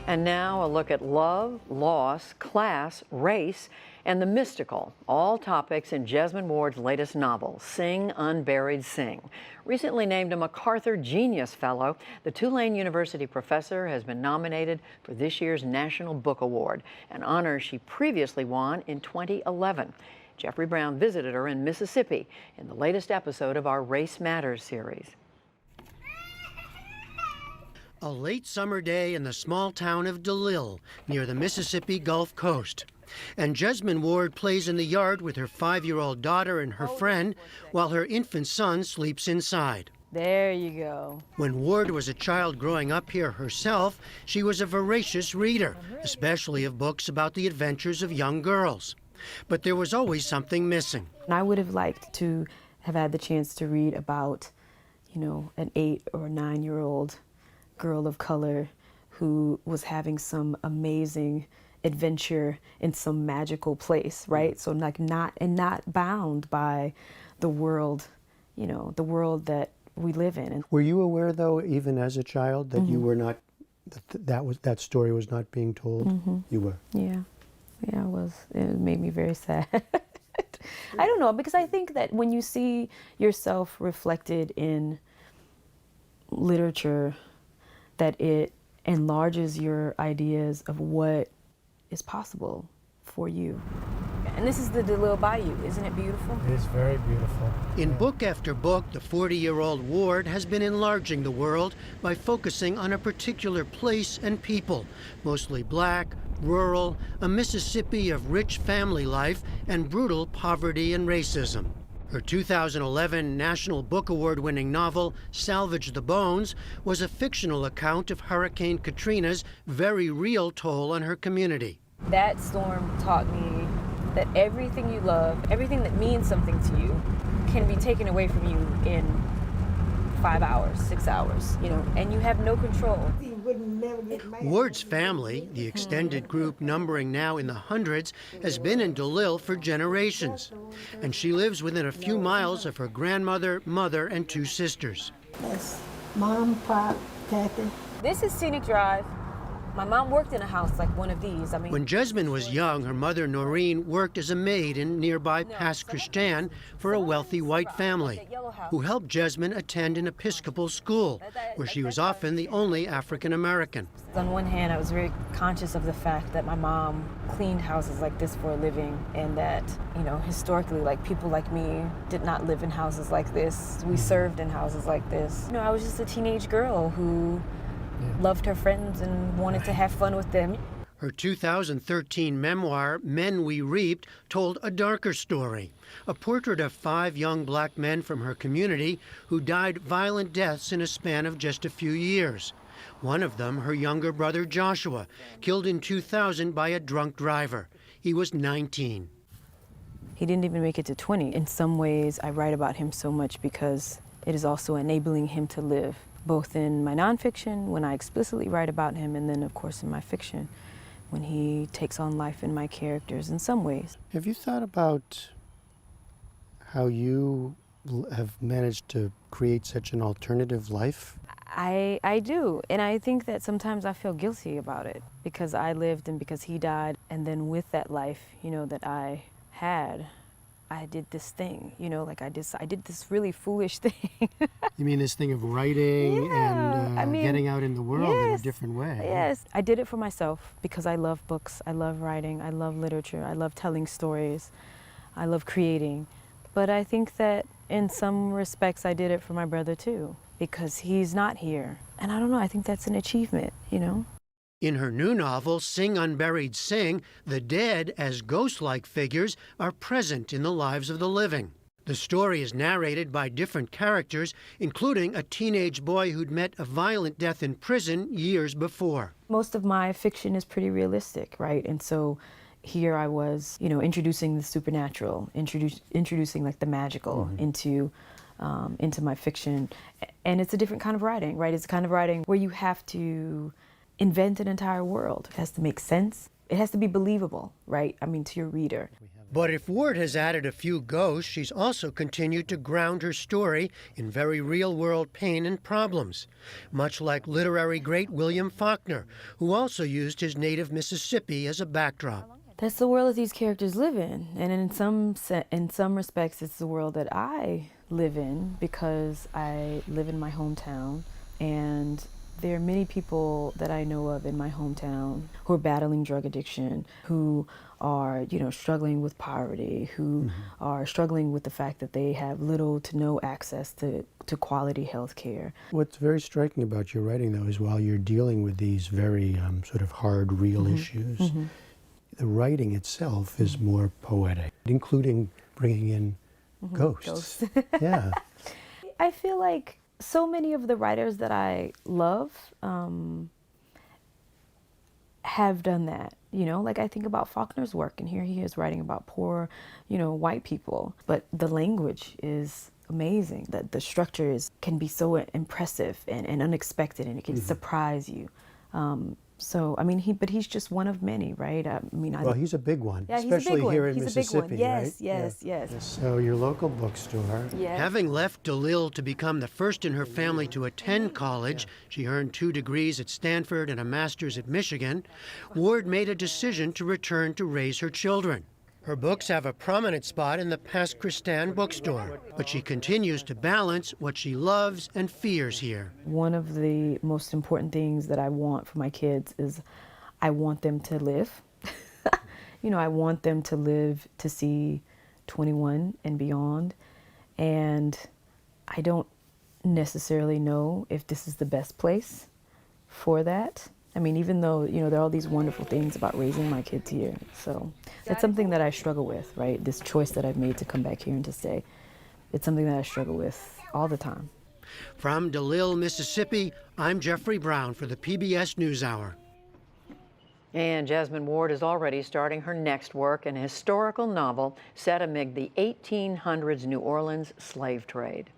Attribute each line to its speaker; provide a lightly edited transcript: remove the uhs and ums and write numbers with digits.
Speaker 1: And now a look at love, loss, class, race, and the mystical, all topics in Jesmyn Ward's latest novel, Sing Unburied Sing. Recently named a MacArthur Genius Fellow, the Tulane University professor has been nominated for this year's National Book Award, an honor she previously won in 2011. Jeffrey Brown visited her in Mississippi in the latest episode of our Race Matters series.
Speaker 2: A late summer day in the small town of DeLille, near the Mississippi Gulf Coast. And Jesmyn Ward plays in the yard with her 5-year-old daughter and her friend, while her infant son sleeps inside.
Speaker 3: There you go.
Speaker 2: When Ward was a child growing up here herself, she was a voracious reader, especially of books about the adventures of young girls. But there was always something missing.
Speaker 3: I would have liked to have had the chance to read about, an 8 or 9-year-old girl of color who was having some amazing adventure in some magical place, right? So not bound by the world, the world that we live in.
Speaker 2: Were you aware, though, even as a child, that you were not, that story was not being told? You were?
Speaker 3: Yeah, I was. It made me very sad. I don't know, because I think that when you see yourself reflected in literature, that it enlarges your ideas of what is possible for you. And this is the DeLille Bayou. Isn't it beautiful?
Speaker 4: It is very beautiful.
Speaker 2: In book after book, the 40-year-old Ward has been enlarging the world by focusing on a particular place and people, mostly black, rural, a Mississippi of rich family life and brutal poverty and racism. Her 2011 National Book Award-winning novel, Salvage the Bones, was a fictional account of Hurricane Katrina's very real toll on her community.
Speaker 3: That storm taught me that everything you love, everything that means something to you, can be taken away from you in 5 hours, 6 hours, and you have no control.
Speaker 2: Ward's family, the extended group numbering now in the hundreds, has been in DeLille for generations. And she lives within a few miles of her grandmother, mother, and 2 sisters.
Speaker 5: Yes, Mom, Pop, Kathy.
Speaker 3: This is Scenic Drive. My mom worked in a house like one of these.
Speaker 2: When Jesmyn was young, her mother, Noreen, worked as a maid in nearby Pass Christian for a wealthy white family who helped Jesmyn attend an Episcopal school, where she was often the only African American.
Speaker 3: On one hand, I was very conscious of the fact that my mom cleaned houses like this for a living, and that, historically, people like me did not live in houses like this. We served in houses like this. I was just a teenage girl who loved her friends and wanted to have fun with them.
Speaker 2: Her 2013 memoir, Men We Reaped, told a darker story, a portrait of 5 young black men from her community who died violent deaths in a span of just a few years. One of them, her younger brother Joshua, killed in 2000 by a drunk driver. He was 19.
Speaker 3: He didn't even make it to 20. In some ways, I write about him so much because it is also enabling him to live, both in my nonfiction, when I explicitly write about him, and then, of course, in my fiction, when he takes on life in my characters in some ways.
Speaker 2: Have you thought about how you have managed to create such an alternative life?
Speaker 3: I do, and I think that sometimes I feel guilty about it, because I lived and because he died, and then with that life, that I had, I did this thing, I did this really foolish thing.
Speaker 2: You mean this thing of writing and getting out in the world in a different way?
Speaker 3: Yes, I did it for myself because I love books, I love writing, I love literature, I love telling stories, I love creating. But I think that in some respects I did it for my brother too, because he's not here. And I don't know, I think that's an achievement,
Speaker 2: In her new novel, Sing Unburied Sing, the dead, as ghost-like figures, are present in the lives of the living. The story is narrated by different characters, including a teenage boy who'd met a violent death in prison years before.
Speaker 3: Most of my fiction is pretty realistic, right? And so here I was, introducing the supernatural, introducing like the magical into my fiction. And it's a different kind of writing, right? It's a kind of writing where you have to invent an entire world. It has to make sense. It has to be believable, right? To your reader.
Speaker 2: But if Ward has added a few ghosts, she's also continued to ground her story in very real-world pain and problems, much like literary great William Faulkner, who also used his native Mississippi as a backdrop.
Speaker 3: That's the world that these characters live in, and in some respects, it's the world that I live in because I live in my hometown, and there are many people that I know of in my hometown who are battling drug addiction, who are, struggling with poverty, who are struggling with the fact that they have little to no access to quality health care.
Speaker 4: What's very striking about your writing, though, is while you're dealing with these very sort of hard, real issues, the writing itself is more poetic, including bringing in ghosts. Yeah.
Speaker 3: I feel like so many of the writers that I love have done that. Like I think about Faulkner's work, and here he is writing about poor, white people. But the language is amazing. That the structure can be so impressive and unexpected, and it can surprise you. So, I mean, he's just one of many, right?
Speaker 4: Well, he's a big one,
Speaker 3: yeah,
Speaker 4: especially here in Mississippi,
Speaker 3: he's a big one. Yes,
Speaker 4: right?
Speaker 3: yes.
Speaker 4: So your local bookstore.
Speaker 3: Yes.
Speaker 2: Having left DeLille to become the first in her family to attend college, she earned 2 degrees at Stanford and a master's at Michigan, Ward made a decision to return to raise her children. Her books have a prominent spot in the Passe Christin bookstore, but she continues to balance what she loves and fears here.
Speaker 3: One of the most important things that I want for my kids is I want them to live. I want them to live to see 21 and beyond. And I don't necessarily know if this is the best place for that. I mean, even though, there are all these wonderful things about raising my kids here. So it's something that I struggle with, right? This choice that I've made to come back here and to stay. It's something that I struggle with all the time.
Speaker 2: From DeLille, Mississippi, I'm Jeffrey Brown for the PBS NewsHour.
Speaker 1: And Jesmyn Ward is already starting her next work, an historical novel set amid the 1800s New Orleans slave trade.